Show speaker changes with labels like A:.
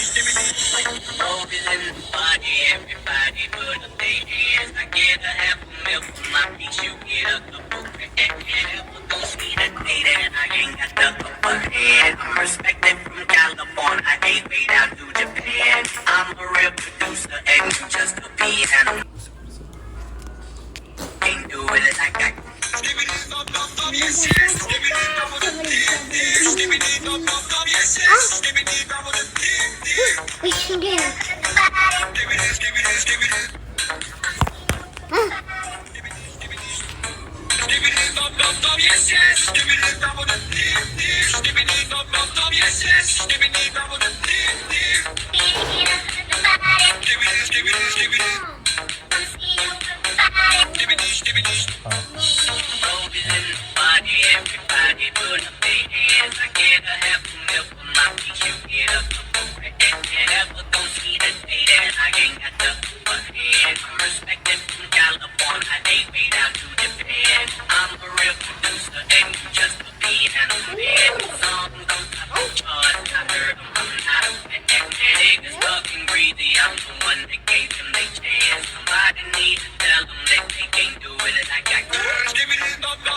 A: Rolling in the party, everybody put up their hands. I get a half a milk for my piece, you get a couple grand. Don't see that day that I ain't got the upper hand. I'm respected from California, I ain't way down to Japan. I'm a real producer and you just a piano. Ain't do it like I yes, yes,
B: We can do it.
A: Everybody put up their hands. I get a half a milk for my piece, you get a couple grand. Never gon' see the day that I ain't got the upper hand. I'm respected from California, I ain't way down to Japan. I'm a real producer and you just a piano man. Songs on top of charts, I heard them, I'm not a fan. Niggas fucking greedy, I'm the one that gave them their chance. Somebody need to tell them that they can't do it like I can.